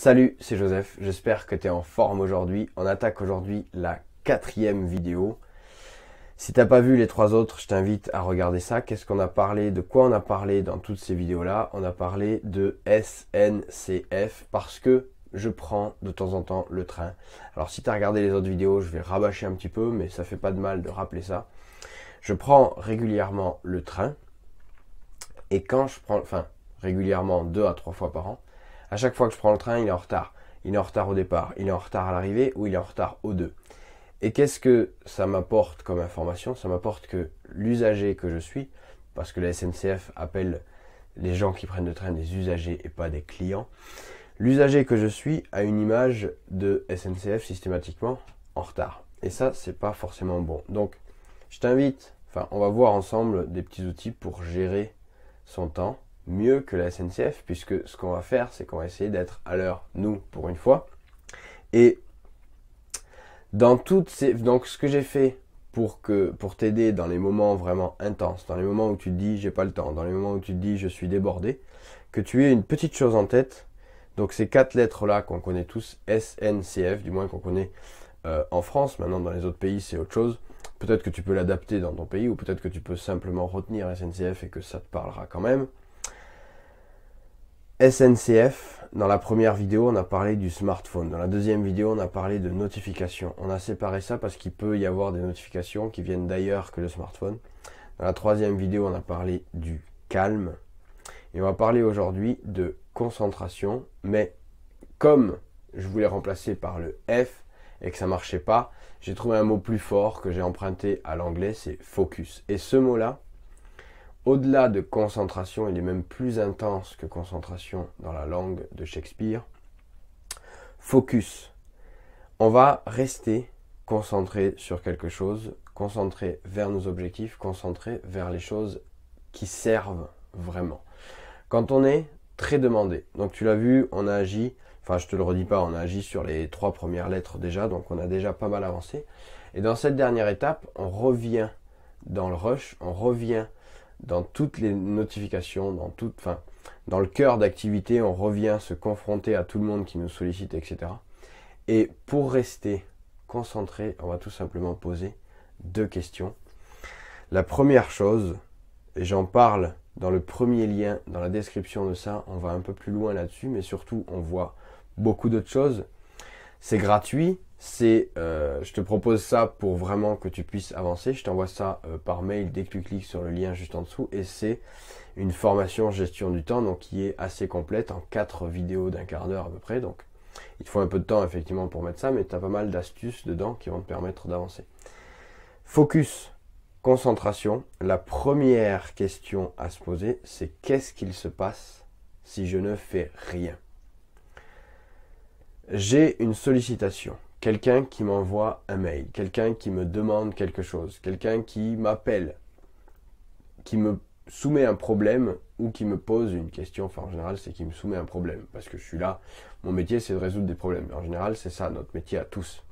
Salut, c'est Joseph, j'espère que tu es en forme aujourd'hui. On attaque aujourd'hui la 4e vidéo. Si t'as pas vu les 3 autres, je t'invite à regarder ça. Qu'est-ce qu'on a parlé, de quoi on a parlé dans toutes ces vidéos-là? On a parlé de SNCF parce que je prends de temps en temps le train. Alors si tu as regardé les autres vidéos, je vais rabâcher un petit peu, mais ça fait pas de mal de rappeler ça. Je prends régulièrement le train et quand je prends, régulièrement 2 à 3 fois par an, à chaque fois que je prends le train, il est en retard. Il est en retard au départ, il est en retard à l'arrivée ou il est en retard aux deux. Et qu'est-ce que ça m'apporte comme information? Ça m'apporte que l'usager que je suis, parce que la SNCF appelle les gens qui prennent le train des usagers et pas des clients, l'usager que je suis a une image de SNCF systématiquement en retard. Et ça, c'est pas forcément bon. Donc, je t'invite, on va voir ensemble des petits outils pour gérer son temps mieux que la SNCF, puisque ce qu'on va faire, c'est qu'on va essayer d'être à l'heure, nous, pour une fois. Et donc ce que j'ai fait pour t'aider dans les moments vraiment intenses, dans les moments où tu te dis j'ai pas le temps, dans les moments où tu te dis je suis débordé, que tu aies une petite chose en tête. Donc ces 4 lettres là qu'on connaît tous, SNCF, du moins qu'on connaît en France. Maintenant dans les autres pays c'est autre chose. Peut-être que tu peux l'adapter dans ton pays, ou peut-être que tu peux simplement retenir SNCF et que ça te parlera quand même. SNCF, dans la première vidéo, on a parlé du smartphone. Dans la deuxième vidéo, on a parlé de notifications. On a séparé ça parce qu'il peut y avoir des notifications qui viennent d'ailleurs que le smartphone. Dans la troisième vidéo, on a parlé du calme. Et on va parler aujourd'hui de concentration. Mais comme je voulais remplacer par le F et que ça ne marchait pas, j'ai trouvé un mot plus fort que j'ai emprunté à l'anglais, c'est focus. Et ce mot-là, au-delà de concentration, il est même plus intense que concentration dans la langue de Shakespeare. Focus. On va rester concentré sur quelque chose, concentré vers nos objectifs, concentré vers les choses qui servent vraiment. Quand on est très demandé, donc tu l'as vu, on a agi, je te le redis pas, on a agi sur les 3 premières lettres déjà, donc on a déjà pas mal avancé. Et dans cette dernière étape, on revient dans le rush, on revient dans toutes les notifications, dans le cœur d'activité, on revient se confronter à tout le monde qui nous sollicite, etc. Et pour rester concentré, on va tout simplement poser 2 questions. La première chose, et j'en parle dans le premier lien, dans la description de ça, on va un peu plus loin là-dessus, mais surtout on voit beaucoup d'autres choses. C'est gratuit. Je te propose ça pour vraiment que tu puisses avancer. Je t'envoie ça par mail dès que tu cliques sur le lien juste en dessous. Et c'est une formation gestion du temps, donc qui est assez complète en 4 vidéos d'1 quart d'heure à peu près. Donc il te faut un peu de temps effectivement pour mettre ça, mais tu as pas mal d'astuces dedans qui vont te permettre d'avancer. Focus, concentration. La première question à se poser, c'est qu'est-ce qu'il se passe si je ne fais rien? J'ai une sollicitation. Quelqu'un qui m'envoie un mail, quelqu'un qui me demande quelque chose, quelqu'un qui m'appelle, qui me soumet un problème ou qui me pose une question. En général, c'est qui me soumet un problème parce que je suis là. Mon métier, c'est de résoudre des problèmes. En général, c'est ça, notre métier à tous.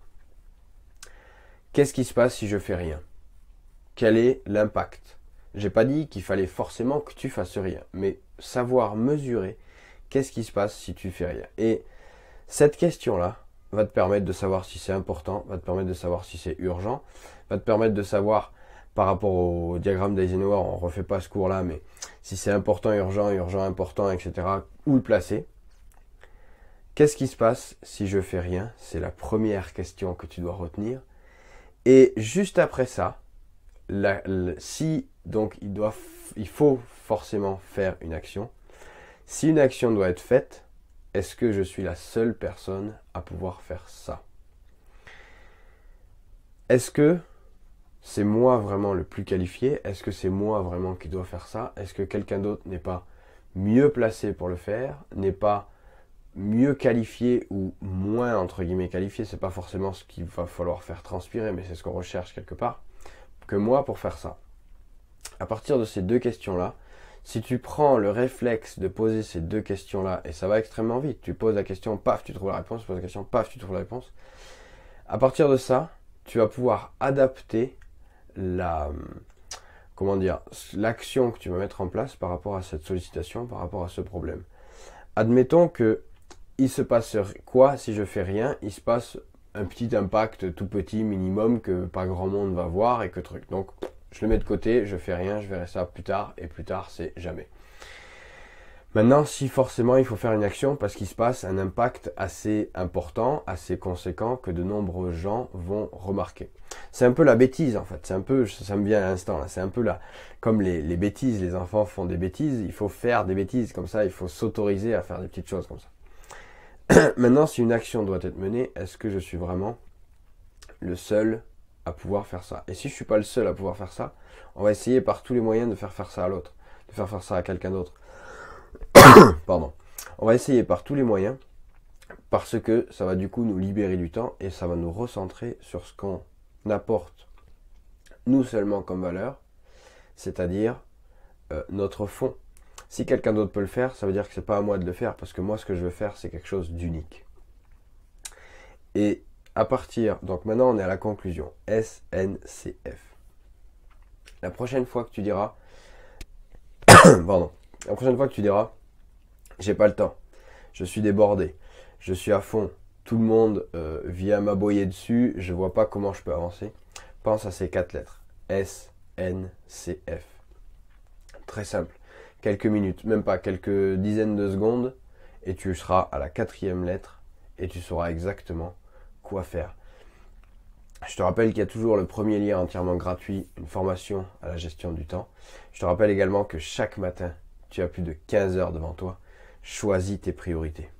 Qu'est-ce qui se passe si je fais rien? Quel est l'impact? J'ai pas dit qu'il fallait forcément que tu fasses rien, mais savoir mesurer qu'est-ce qui se passe si tu fais rien. Et cette question-là va te permettre de savoir si c'est important, va te permettre de savoir si c'est urgent, va te permettre de savoir, par rapport au diagramme d'Eisenhower, on ne refait pas ce cours-là, mais si c'est important, urgent, important, etc., où le placer. Qu'est-ce qui se passe si je fais rien? C'est la première question que tu dois retenir. Et juste après ça, il faut forcément faire une action. Si une action doit être faite, est-ce que je suis la seule personne à pouvoir faire ça? Est-ce que c'est moi vraiment le plus qualifié? Est-ce que c'est moi vraiment qui dois faire ça? Est-ce que quelqu'un d'autre n'est pas mieux placé pour le faire? N'est pas mieux qualifié ou moins entre guillemets qualifié? C'est pas forcément ce qu'il va falloir faire transpirer, mais c'est ce qu'on recherche quelque part, que moi pour faire ça. À partir de ces 2 questions-là, si tu prends le réflexe de poser ces 2 questions-là, et ça va extrêmement vite, tu poses la question, paf, tu trouves la réponse, tu poses la question, paf, tu trouves la réponse. À partir de ça, tu vas pouvoir adapter l'action que tu vas mettre en place par rapport à cette sollicitation, par rapport à ce problème. Admettons que il se passe quoi si je fais rien? Il se passe un petit impact tout petit, minimum, que pas grand monde va voir et que truc. Donc, je le mets de côté, je fais rien, je verrai ça plus tard, et plus tard, c'est jamais. Maintenant, si forcément il faut faire une action parce qu'il se passe un impact assez important, assez conséquent, que de nombreux gens vont remarquer. C'est un peu la bêtise en fait, c'est un peu, ça me vient à l'instant, c'est un peu là, comme les bêtises, les enfants font des bêtises, il faut faire des bêtises comme ça, il faut s'autoriser à faire des petites choses comme ça. Maintenant, si une action doit être menée, est-ce que je suis vraiment le seul à pouvoir faire ça? Et si je suis pas le seul à pouvoir faire ça, on va essayer par tous les moyens de faire ça à l'autre, de faire ça à quelqu'un d'autre. Pardon. On va essayer par tous les moyens parce que ça va du coup nous libérer du temps et ça va nous recentrer sur ce qu'on apporte nous seulement comme valeur, c'est-à-dire notre fond. Si quelqu'un d'autre peut le faire, ça veut dire que c'est pas à moi de le faire parce que moi ce que je veux faire c'est quelque chose d'unique. Et à partir, donc maintenant on est à la conclusion, SNCF. La prochaine fois que tu diras, pardon, la prochaine fois que tu diras, j'ai pas le temps, je suis débordé, je suis à fond, tout le monde vient m'aboyer dessus, je vois pas comment je peux avancer. Pense à ces 4 lettres, SNCF. Très simple, quelques minutes, même pas quelques dizaines de secondes, et tu seras à la 4e lettre, et tu sauras exactement quoi faire. Je te rappelle qu'il y a toujours le premier lien entièrement gratuit, une formation à la gestion du temps. Je te rappelle également que chaque matin, tu as plus de 15 heures devant toi. Choisis tes priorités.